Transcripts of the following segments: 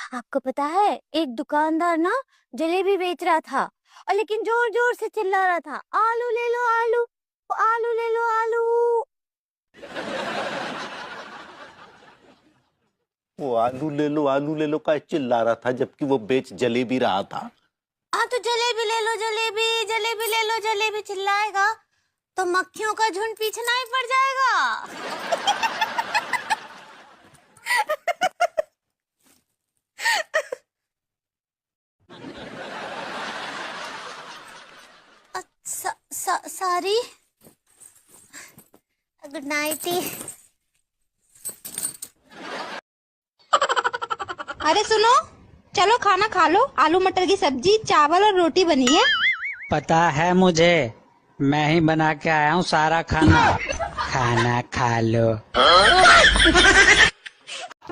आपको पता है एक दुकानदार ना जलेबी बेच रहा था और लेकिन जोर जोर से चिल्ला रहा था, आलू ले लो आलू, आलू ले लो आलू। वो आलू ले लो का चिल्ला रहा था जबकि वो बेच जलेबी रहा था। हाँ तो जलेबी ले लो जलेबी, जलेबी ले लो जलेबी चिल्लाएगा तो मक्खियों का झुंड पीछे नहीं पड़ जाएगा। Sorry, good night. अरे सुनो, चलो खाना खा लो। आलू मटर की सब्जी, चावल और रोटी बनी है। पता है मुझे, मैं ही बना के आया हूँ सारा खाना। खाना खा लो।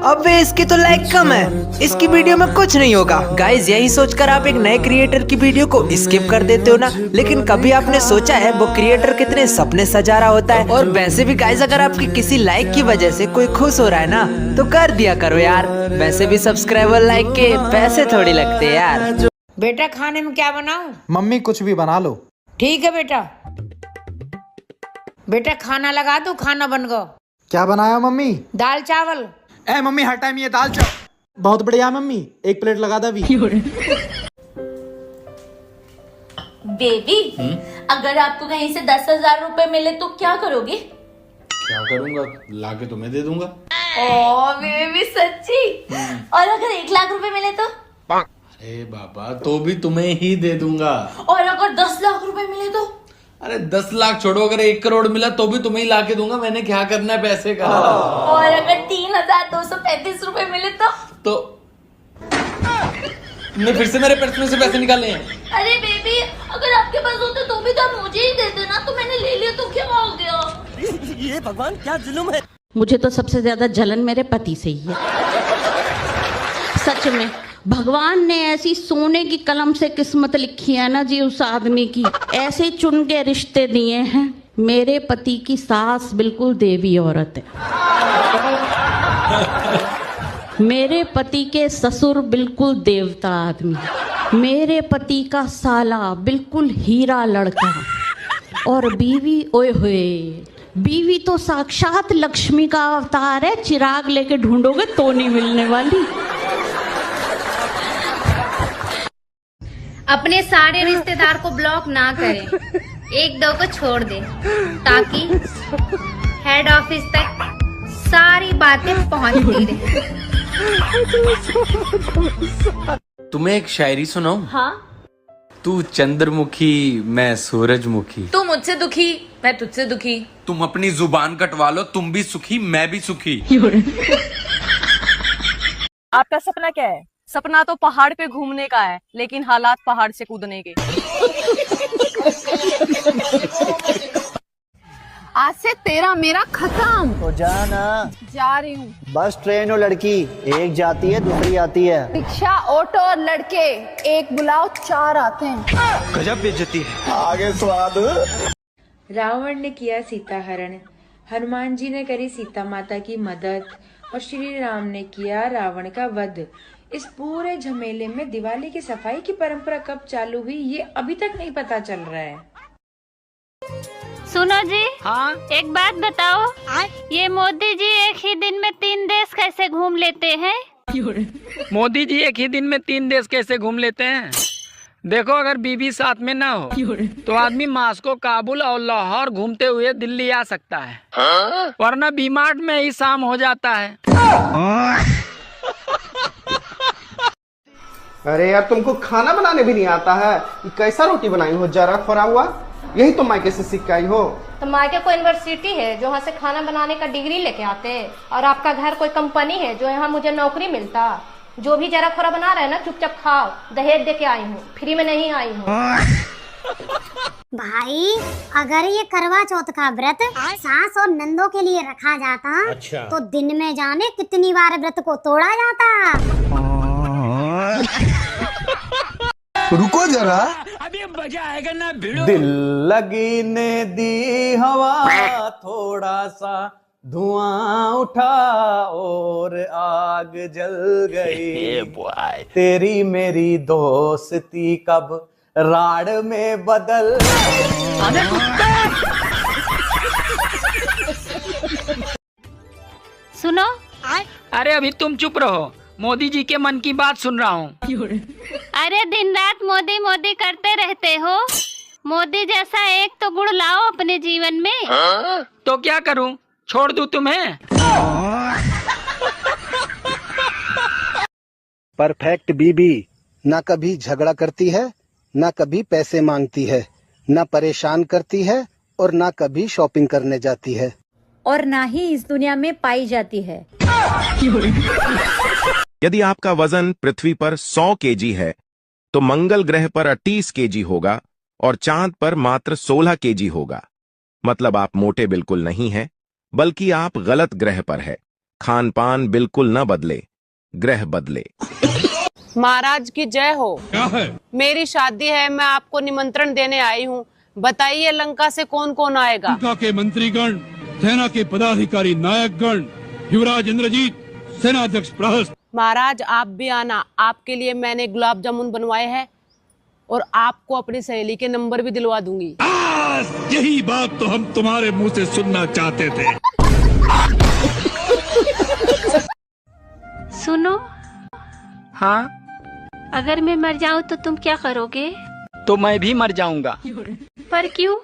अबे इसकी तो लाइक कम है, इसकी वीडियो में कुछ नहीं होगा। गाइज यही सोचकर आप एक नए क्रिएटर की वीडियो को स्किप कर देते हो ना, लेकिन कभी आपने सोचा है वो क्रिएटर कितने सपने सजा रहा होता है। और वैसे भी गाइज अगर आपकी किसी लाइक की वजह से कोई खुश हो रहा है ना तो कर दिया करो यार। वैसे भी सब्सक्राइबर लाइक के पैसे थोड़ी लगते यार। बेटा खाने में क्या बनाऊं? मम्मी कुछ भी बना लो। ठीक है बेटा। बेटा खाना लगा दो, खाना बन गो। क्या बनाया मम्मी? दाल चावल। ए मम्मी हर टाइम ये दाल चावल। बहुत बढ़िया मम्मी, एक प्लेट लगा दे। बेबी, अगर आपको कहीं से 10,000 रुपए मिले तो क्या करोगे? क्या करूंगा? लाके तुम्हें दे दूंगा। ओ बेबी सच्ची? और अगर 1,00,000 रुपए मिले तो? अरे बाबा, तो भी तुम्हें ही दे दूंगा। और अगर 10,00,000 रुपए मिले तो? अरे 10 लाख छोड़ो, अगर 1 करोड़ मिला तो भी तुम्हें ही लाके दूंगा। मैंने क्या करना है पैसे का। और अगर 3,235 रुपए मिले तो? तुमने फिर से मेरे पर्स में से पैसे निकाले हैं। अरे बेबी, अगर आपके पास होते तो भी तो आप मुझे ही दे देना। तो मैंने ले लिया तो क्या हो गया? ये भगवान क्या जुल्म है। मुझे तो सबसे ज्यादा जलन मेरे पति से ही है। सच में भगवान ने ऐसी सोने की कलम से किस्मत लिखी है ना जी उस आदमी की, ऐसे चुन के रिश्ते दिए हैं। मेरे पति की सास बिल्कुल देवी औरत है, मेरे पति के ससुर बिल्कुल देवता आदमी, मेरे पति का साला बिल्कुल हीरा लड़का, और बीवी ओए होए, बीवी तो साक्षात लक्ष्मी का अवतार है। चिराग लेके ढूंढोगे तो नहीं मिलने वाली। अपने सारे रिश्तेदार को ब्लॉक ना करें, 1-2 को छोड़ दें, ताकि हेड ऑफिस तक सारी बातें पहुंचती रहे। तुम्हें एक शायरी सुनाऊं? हाँ। तू चंद्रमुखी, मैं सूरजमुखी। तू मुझसे दुखी, मैं तुझसे दुखी। तुम अपनी जुबान कटवा लो, तुम भी सुखी मैं भी सुखी। आपका सपना क्या है? सपना तो पहाड़ पे घूमने का है, लेकिन हालात पहाड़ से कूदने के। आज से तेरा मेरा खत्म। तो जाना। जा रही हूँ। बस ट्रेन और लड़की एक जाती है दूसरी आती है। रिक्शा ऑटो और लड़के एक बुलाओ 4 आते हैं। गजब बेइज्जती है। आगे स्वाद। रावण ने किया सीता हरण, हनुमान जी ने करी सीता माता की मदद और श्री राम ने किया रावण का वध। इस पूरे झमेले में दिवाली की सफाई की परंपरा कब चालू हुई ये अभी तक नहीं पता चल रहा है। सुनो जी। हाँ? एक बात बताओ, ये मोदी जी एक ही दिन में 3 देश कैसे घूम लेते हैं? मोदी जी एक ही दिन में 3 देश कैसे घूम लेते हैं? देखो, अगर बीवी साथ में ना हो तो आदमी मास्को, काबुल और लाहौर घूमते हुए दिल्ली आ सकता है, वरना बीमार्ट में ही शाम हो जाता है। अरे यार, तुमको खाना बनाने भी नहीं आता है? ये कैसा रोटी बनाई हो, जरा खोरा हुआ? यही तो मायके से सीख के आई हो? तो मायके कोई यूनिवर्सिटी है जो यहाँ से खाना बनाने का डिग्री लेके आते, और आपका घर कोई कंपनी है जो यहाँ मुझे नौकरी मिलता। जो भी जरा खोरा बना रहे हैं ना, चुपचाप खाओ। दहेज दे के आई हूँ, फ्री में नहीं आई हूँ। भाई अगर ये करवा चौथ का व्रत सास और नंदों के लिए रखा जाता, अच्छा, तो दिन में जाने कितनी बार व्रत को तोड़ा जाता। रुको जरा, अभी मजा आएगा ना भिड़ो। दिल लगी ने दी हवा, थोड़ा सा धुआं उठा और आग जल गई, तेरी मेरी दोस्ती कब राड़ में बदल। सुनो। अरे अभी तुम चुप रहो, मोदी जी के मन की बात सुन रहा हूँ। अरे दिन रात मोदी मोदी करते रहते हो। मोदी जैसा एक तो गुण लाओ अपने जीवन में। तो क्या करूँ, छोड़ दूँ तुम्हें? परफेक्ट बीबी ना कभी झगड़ा करती है, ना कभी पैसे मांगती है, ना परेशान करती है और ना कभी शॉपिंग करने जाती है, और ना ही इस दुनिया में पाई जाती है। यदि आपका वजन पृथ्वी पर 100 केजी है तो मंगल ग्रह पर 38 केजी होगा और चांद पर मात्र 16 केजी होगा। मतलब आप मोटे बिल्कुल नहीं हैं, बल्कि आप गलत ग्रह पर है। खान पान बिल्कुल न बदले, ग्रह बदले। महाराज की जय हो। क्या है? मेरी शादी है, मैं आपको निमंत्रण देने आई हूँ। बताइए लंका से कौन कौन आएगा? लंका के मंत्रीगण, सेना के पदाधिकारी, नायकगण, युवराज इंद्रजीत, सेनाध्यक्ष प्रहस्त। महाराज आप भी आना, आपके लिए मैंने गुलाब जामुन बनवाए हैं और आपको अपनी सहेली के नंबर भी दिलवा दूंगी। यही बात तो हम तुम्हारे मुंह से सुनना चाहते थे। सुनो। हाँ? अगर मैं मर जाऊं तो तुम क्या करोगे? तो मैं भी मर जाऊंगा। पर क्यों?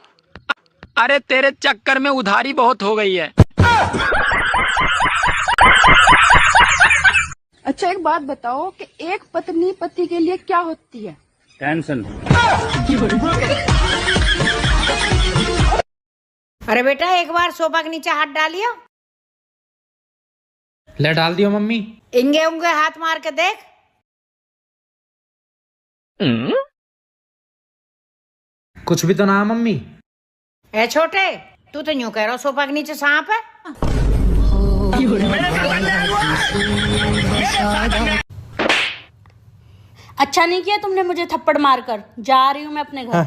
अरे तेरे चक्कर में उधारी बहुत हो गई है। अच्छा एक बात बताओ कि एक पत्नी पति के लिए क्या होती है? टेंशन। अरे बेटा एक बार सोफा के नीचे हाथ डालियो। ले डाल दियो मम्मी। इंगे उंगे हाथ मार के देख। कुछ भी तो ना मम्मी। ए छोटे, तू तो यूं कह रहा सोफा के नीचे सांप है। अच्छा नहीं किया तुमने मुझे थप्पड़ मारकर। जा रही हूँ मैं अपने घर।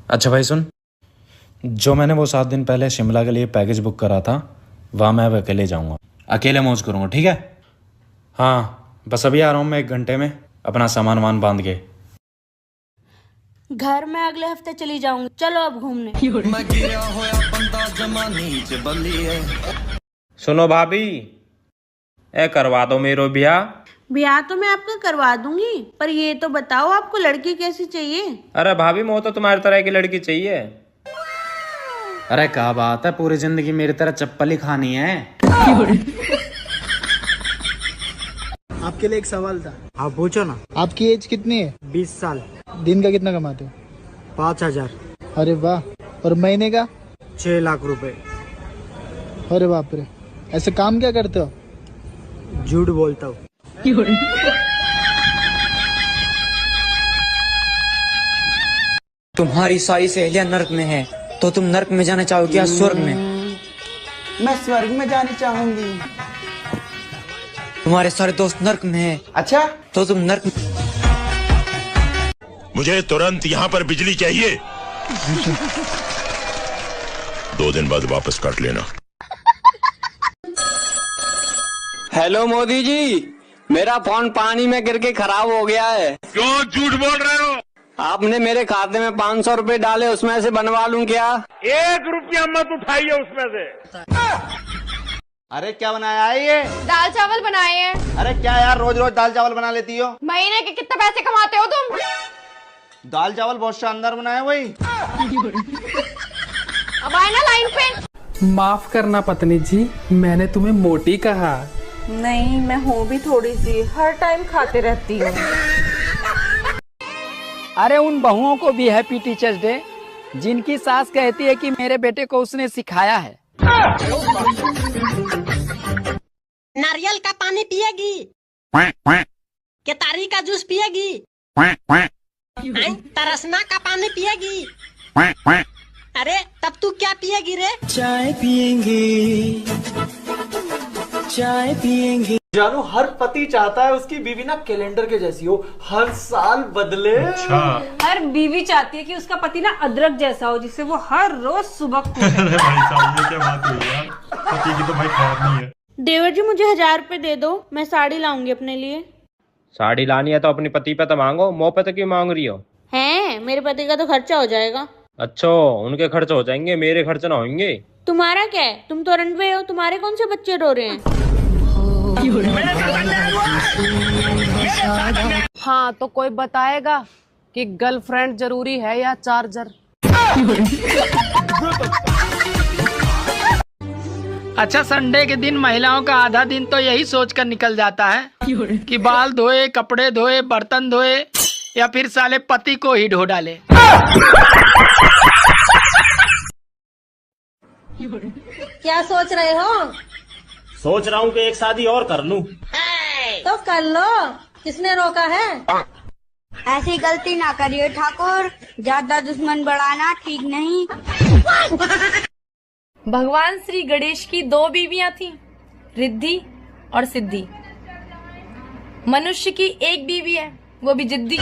अच्छा भाई सुन, जो मैंने वो 7 दिन पहले शिमला के लिए पैकेज बुक करा था, वहाँ मैं अब अकेले जाऊँगा। अकेले मौज करूँगा, ठीक है? हाँ बस अभी आ रहा हूँ मैं 1 घंटे में, अपना सामान वामान बांध के। घर में अगले हफ्ते चली जाऊंगी। चलो अब घूमने। सुनो भाभी, ए करवा दो मेरो ब्याह। ब्याह तो मैं आपका करवा दूंगी, पर ये तो बताओ आपको लड़की कैसी चाहिए? अरे भाभी मोह तो तुम्हारी तरह की लड़की चाहिए। अरे क्या बात है, पूरी जिंदगी मेरी तरह चप्पल ही खानी है। आपके लिए एक सवाल था। आप पूछो ना। आपकी एज कितनी है? 20 साल। दिन का कितना कमाते हो? 5000। अरे वाह। और महीने का? 6 लाख रुपए। अरे बाप रे, ऐसे काम क्या करते हो? झूठ बोलता हूँ। तुम्हारी सारी सहेलियां नर्क में है, तो तुम नर्क में जाना चाहोगे या स्वर्ग में? मैं स्वर्ग में जानी चाहूंगी। तुम्हारे सारे दोस्त नर्क में है। अच्छा तो तुम नर्क। मुझे तुरंत यहाँ पर बिजली चाहिए। 2 दिन बाद वापस काट लेना। हेलो मोदी जी, मेरा फोन पानी में गिर के खराब हो गया है। क्यों झूठ बोल रहे हो? आपने मेरे खाते में 500 रुपए डाले, उसमें से बनवा लूं क्या? 1 रुपया मत उठाइए उसमें से। अरे क्या बनाया है ये? दाल चावल बनाए हैं। अरे क्या यार, रोज रोज दाल चावल बना लेती हो? महीने के कितने पैसे कमाते हो तुम? दाल चावल बहुत शानदार बनाया वही। अब आए ना लाइन पे। माफ करना पत्नी जी, मैंने तुम्हें मोटी कहा। नहीं, मैं हूँ भी थोड़ी सी, हर टाइम खाते रहती हूँ। अरे उन बहुओं को भी हैप्पी टीचर्स डे, जिनकी सास कहती है कि मेरे बेटे को उसने सिखाया है। नारियल का पानी पिएगी? केतारी का जूस पिएगी? तरसना का पानी पिएगी? अरे तब तू क्या पिएगी रे? चाय पिएंगे, चाय पियेंगे। जानू, हर पति चाहता है उसकी बीवी ना कैलेंडर के जैसी हो, हर साल बदले। हर बीवी चाहती है कि उसका पति ना अदरक जैसा हो, जिससे वो हर रोज सुबह अरे भाई साहब, ये क्या बात हुई यार, पति की तो भाई खैर नहीं है। देवर जी मुझे 1000 रुपए दे दो, मैं साड़ी लाऊंगी अपने लिए। साड़ी लानी है तो अपने पति पे तो मांगो, मुँह पे तो क्यों मांग रही हो? हैं, मेरे पति का तो खर्चा हो जाएगा। अच्छा, उनके खर्च हो जाएंगे, मेरे खर्च ना होंगे। तुम्हारा क्या है, तुम तो रनवे हो, तुम्हारे कौन से बच्चे रो रहे हैं? हाँ, तो कोई बताएगा कि गर्लफ्रेंड जरूरी है या चार्जर? अच्छा, संडे के दिन महिलाओं का आधा दिन तो यही सोचकर निकल जाता है कि बाल धोए, कपड़े धोए, बर्तन धोए या फिर साले पति को ही ढो डाले। क्या सोच रहे हो? सोच रहा हूँ कि एक शादी और कर लूं। तो कर लो, किसने रोका है? ऐसी गलती ना करिए ठाकुर, ज्यादा दुश्मन बढ़ाना ठीक नहीं। भगवान श्री गणेश की 2 बीवियां थीं, रिद्धि और सिद्धि। मनुष्य की एक बीवी है, वो भी जिद्दी।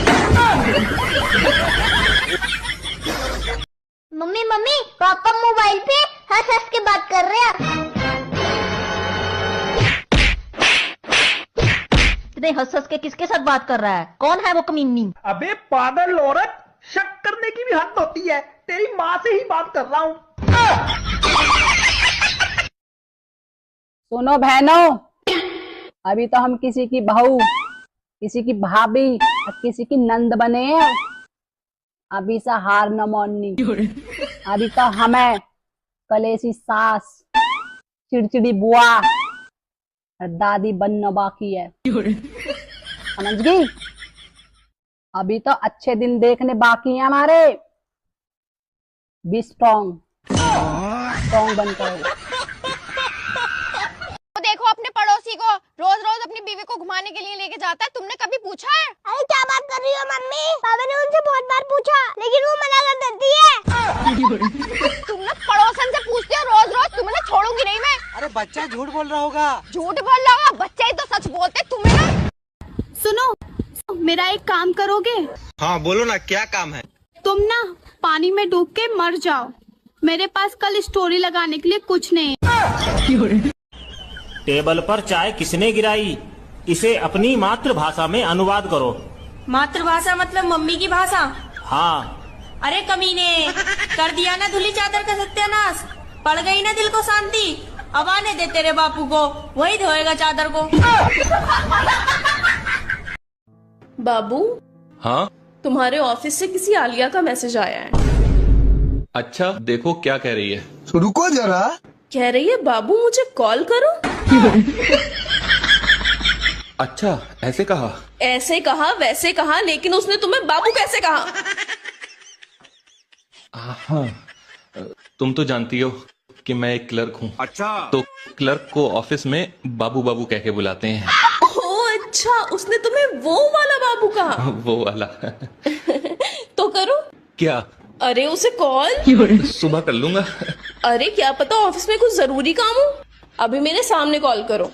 मम्मी मम्मी, पापा मोबाइल पे हंस हंस के बात कर रहे हैं। हंस हंस के किसके साथ बात कर रहा है? कौन है वो कमीनी? अबे पागल औरत, शक करने की भी हद होती है, तेरी माँ से ही बात कर रहा हूँ। सुनो बहनों, अभी तो हम किसी की बहू, किसी की भाभी और किसी की नंद बने हैं। अभी से हार न माननी। अभी तो हमें कलेसी सास, चिड़चिड़ी बुआ और दादी बनना बाकी है, समझ गई? अभी तो अच्छे दिन देखने बाकी हैं हमारे। बी स्ट्रॉन्ग, स्ट्रॉन्ग बनकर। देखो अपने पड़ोसी को रोज रोज अपनी बीवी को घुमाने के लिए लेके जाता है, तुमने कभी पूछा है? अरे क्या बात कर रही हो मम्मी? पापा ने उनसे बहुत बार पूछा, लेकिन वो मना कर देती है। तुमने पड़ोसन से पूछते हो रोज रोज, तुम्हें ना छोड़ूंगी नहीं मैं। अरे बच्चा झूठ बोल रहा होगा। झूठ बोल रहा होगा? बच्चे ही तो सच बोलते। तुम्हें ना, सुनो, मेरा एक काम करोगे? हाँ बोलो ना, क्या काम है? तुम ना पानी में डूब के मर जाओ, मेरे पास कल स्टोरी लगाने के लिए कुछ नहीं है। टेबल पर चाय किसने गिराई, इसे अपनी मातृभाषा में अनुवाद करो। मातृभाषा मतलब मम्मी की भाषा? हाँ। अरे कमीने, कर दिया ना धुली चादर का सत्यानाश, पड़ गई ना दिल को शांति। अब आने दे तेरे बापू को, वही धोएगा चादर को। बाबू, हाँ तुम्हारे ऑफिस से किसी आलिया का मैसेज आया है। अच्छा, देखो क्या कह रही है। रुको जरा। कह रही है बाबू मुझे कॉल करो। अच्छा, ऐसे कहा? ऐसे कहा वैसे कहा, लेकिन उसने तुम्हें बाबू कैसे कहा? हाँ, तुम तो जानती हो कि मैं एक क्लर्क हूँ। अच्छा, तो क्लर्क को ऑफिस में बाबू बाबू कह के बुलाते हैं। ओह अच्छा, उसने तुम्हें वो वाला बाबू कहा? वो वाला। तो करो। क्या? अरे उसे कॉल सुबह कर लूंगा। अरे क्या पता ऑफिस में कुछ जरूरी काम हो, अभी मेरे सामने कॉल करो।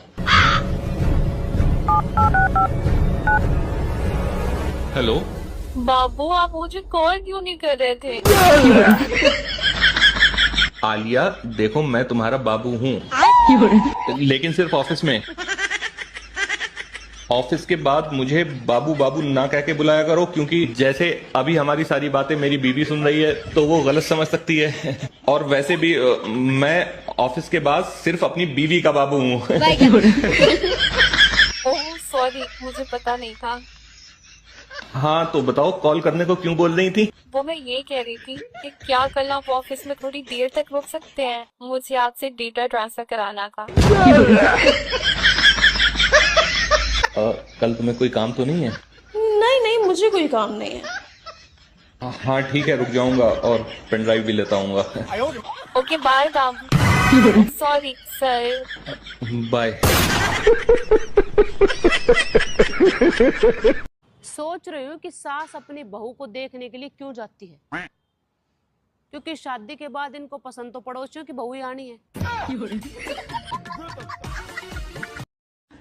हेलो बाबू, आप मुझे कॉल क्यों नहीं कर रहे थे? आलिया, देखो मैं तुम्हारा बाबू हूँ, लेकिन सिर्फ ऑफिस में। ऑफिस के बाद मुझे बाबू बाबू ना कह के बुलाया करो, क्योंकि जैसे अभी हमारी सारी बातें मेरी बीवी सुन रही है तो वो गलत समझ सकती है। और वैसे भी मैं ऑफिस के बाद सिर्फ अपनी बीवी का बाबू हूँ। ओह सॉरी, मुझे पता नहीं था। हाँ तो बताओ, कॉल करने को क्यों बोल रही थी? वो मैं ये कह रही थी कि क्या कल आप ऑफिस में थोड़ी देर तक रुक सकते हैं, मुझे आपसे डेटा ट्रांसफर कराना था। कल तुम्हें कोई काम तो नहीं है? नहीं नहीं, मुझे कोई काम नहीं है। हाँ ठीक है, रुक जाऊंगा और पेन ड्राइव भी लेता हूँ। ओके बाय बाबू। Sorry sir. बाय। सोच रही हूँ कि सास अपनी बहू को देखने के लिए क्यों जाती है, क्योंकि शादी के बाद इनको पसंद तो पड़ोसियों की बहू ही आनी है।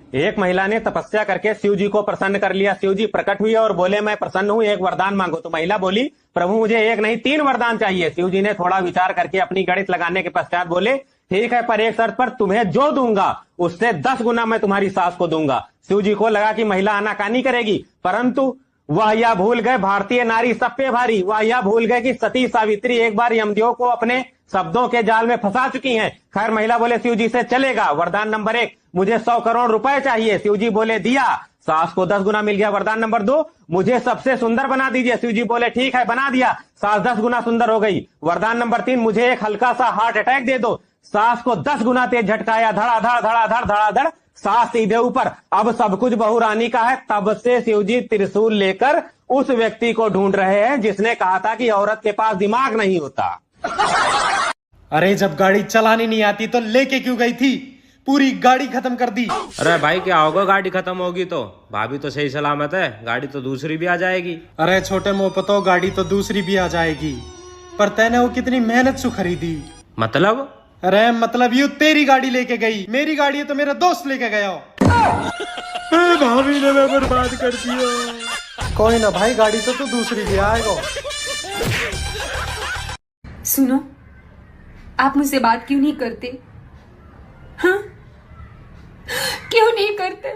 एक महिला ने तपस्या करके शिव जी को प्रसन्न कर लिया। शिव जी प्रकट हुए और बोले मैं प्रसन्न हूं, एक वरदान मांगो। तो महिला बोली प्रभु मुझे एक नहीं 3 वरदान चाहिए। शिव जी ने थोड़ा विचार करके अपनी गणित लगाने के पश्चात बोले ठीक है, पर एक शर्त पर, तुम्हें जो दूंगा उससे 10 गुना मैं तुम्हारी सास को दूंगा। शिव जी को लगा कि महिला आनाकानी करेगी, परंतु वह यह भूल गए भारतीय नारी सब पे भारी। वह यह भूल गए कि सती सावित्री एक बार यमदेव को अपने शब्दों के जाल में फंसा चुकी हैं। खैर महिला बोले शिव जी से चलेगा। वरदान नंबर 1, मुझे 100 करोड़ रुपए चाहिए। शिव जी बोले दिया, सास को 10 गुना मिल गया। वरदान नंबर 2, मुझे सबसे सुंदर बना दीजिए। शिव जी बोले ठीक है, बना दिया, सास 10 गुना सुंदर हो गई। वरदान नंबर 3, मुझे एक हल्का सा हार्ट अटैक दे दो। सास को 10 गुना तेज झटकाया, धड़ाधड़ धड़ाधड़ धड़ाधड़, सास सीधे ऊपर। अब सब कुछ बहू रानी का है। तब से शिव जी त्रिशूल लेकर उस व्यक्ति को ढूंढ रहे हैं जिसने कहा था कि औरत के पास दिमाग नहीं होता। अरे जब गाड़ी चलानी नहीं आती तो लेके क्यों गई थी? पूरी गाड़ी खत्म कर दी। अरे भाई क्या होगा, गाड़ी खत्म होगी तो भाभी तो सही सलामत है, गाड़ी तो दूसरी भी आ जाएगी। अरे छोटे मोपतो, गाड़ी तो दूसरी भी आ जाएगी, पर तैने वो कितनी मेहनत से खरीदी। मतलब? अरे मतलब यू तेरी गाड़ी लेके गई, मेरी गाड़ी है तो मेरा दोस्त लेके गया। भाभी ने मैं बर्बाद कर दिया। कोई ना भाई, गाड़ी तो दूसरी भी आएगा। सुनो, आप मुझसे बात क्यों नहीं करते? हाँ, क्यों नहीं करते?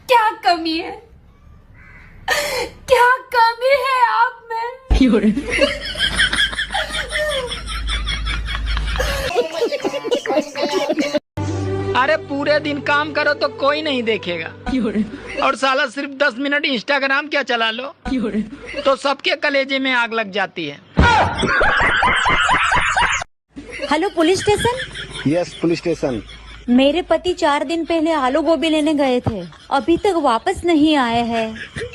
क्या कमी है? क्या कमी है आप में? अरे पूरे दिन काम करो तो कोई नहीं देखेगा, और साला सिर्फ 10 मिनट इंस्टाग्राम क्या चला लो तो सबके कलेजे में आग लग जाती है। Hello police station. Yes police station. मेरे पति 4 दिन पहले आलू गोभी लेने गए थे, अभी तक वापस नहीं आए हैं।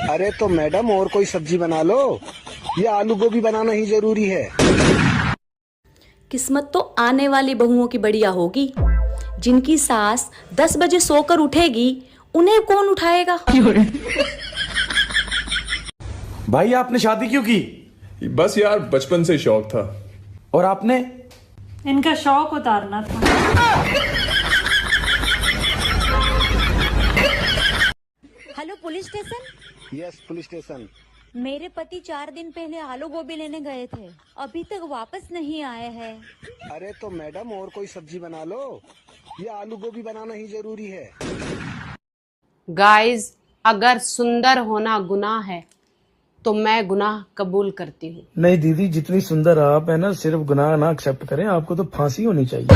अरे तो मैडम और कोई सब्जी बना लो, ये आलू गोभी बनाना ही जरूरी है। किस्मत तो आने वाली बहुओं की बढ़िया होगी, जिनकी सास 10 बजे सोकर उठेगी, उन्हें कौन उठाएगा? भाई आपने शादी क्यों की? बस यार बचपन से शौक था। और आपने? इनका शौक उतारना था। Hello police station. Yes police station. मेरे पति 4 दिन पहले आलू गोभी लेने गए थे, अभी तक वापस नहीं आए हैं। अरे तो मैडम और कोई सब्जी बना लो, ये आलू गोभी बनाना ही जरूरी है। गाइस, अगर सुंदर होना गुनाह है तो मैं गुनाह कबूल करती हूँ। नहीं दीदी, जितनी सुंदर आप है ना, सिर्फ गुनाह ना एक्सेप्ट करें, आपको तो फांसी होनी चाहिए।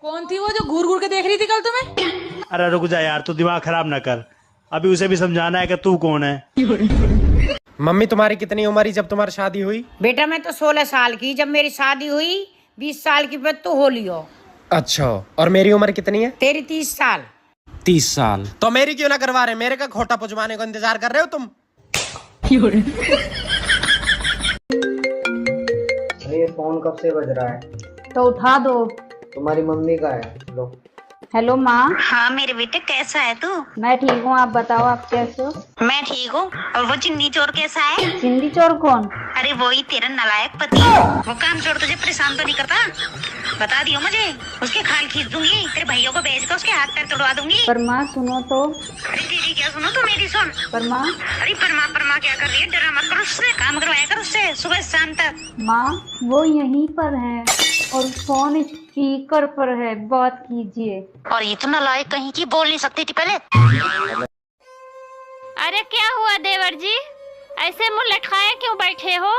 कौन थी वो जो घूर घूर के देख रही थी कल तुम्हें? अरे रुक जा यार, तू दिमाग खराब ना कर, अभी उसे भी समझाना है कि तू कौन है। मम्मी तुम्हारी कितनी उम्र ही जब तुम्हारी शादी हुई? बेटा मैं तो 16 साल की जब मेरी शादी हुई, 20 साल की पे तो होली हो। अच्छा, और मेरी उम्र कितनी है? तेरी 30 साल। 30 साल। तो मेरी क्यों ना करवा रहे? मेरे का खोटा पुजवाने को इंतजार कर रहे हो तुम? ये फोन कब से बज रहा है? तो उठा दो। तुम्हारी मम्मी का है। लो। हेलो माँ। हाँ मेरे बेटे, कैसा है तू? मैं ठीक हूँ, आप बताओ आप कैसे हो? मैं ठीक हूँ। और वो चिंदी चोर कैसा है? चिंदी चोर कौन? अरे वही तेरा नालायक पति। वो काम छोड़, तुझे परेशान तो नहीं करता? बता दियो मुझे, उसके खाल खींच दूंगी, तेरे भैया को भेज कर उसके हाथ पैर तोड़वा दूंगी। पर माँ सुनो तो। अरे तेरी क्या सुनो, तो मेरी सुन। पर माँ। अरे परमा क्या कर रही है? डरा मत कर उससे, काम करवाया कर उससे सुबह शाम तक। माँ वो यहीं पर है और फोन स्पीकर पर है, बात कीजिए। और ये तो नालायक कहीं की, बोल नहीं सकती थी पहले। अरे क्या हुआ देवर जी, ऐसे मुंह लटकाए क्यों बैठे हो?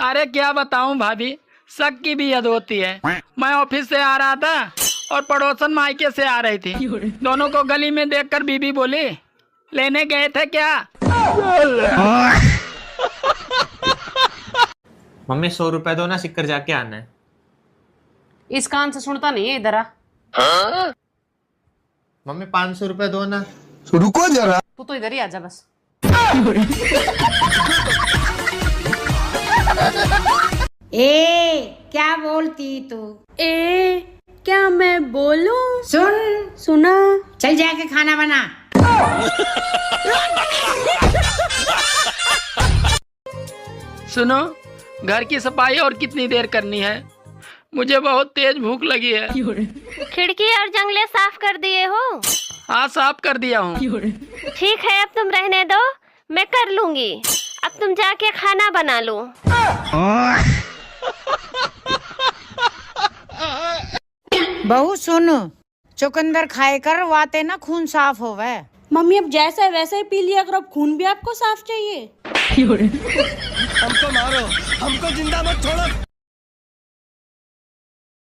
अरे क्या बताऊं भाभी, शक की भी हद होती है। मैं ऑफिस से आ रहा था और पड़ोसन मायके से आ रही थी, दोनों को गली में देखकर बीबी बोली लेने गए थे क्या? मम्मी 100 रुपए दो ना, सिक्कर जाके आना है। इस कान से सुनता नहीं है इधर आ। मम्मी 500 रुपए दो ना। रुको जरा, तू तो इधर ही आजा बस। ए क्या बोलती तू? ए क्या मैं बोलूं? सुन। सुना। चल जाके खाना बना। सुनो, घर की सफाई और कितनी देर करनी है? मुझे बहुत तेज भूख लगी है। खिड़की और जंगले साफ कर दिए हो? हाँ, साफ कर दिया हूँ। ठीक है, अब तुम रहने दो, मैं कर लूंगी। अब तुम जाके खाना बना लो। बहू सुन, चुकंदर खाए कर, वाते ना खून साफ होवे। मम्मी अब जैसा है वैसा ही पी लिया करो, अब खून भी आपको साफ चाहिए। हमको मारो, हमको जिंदा मत छोड़ो।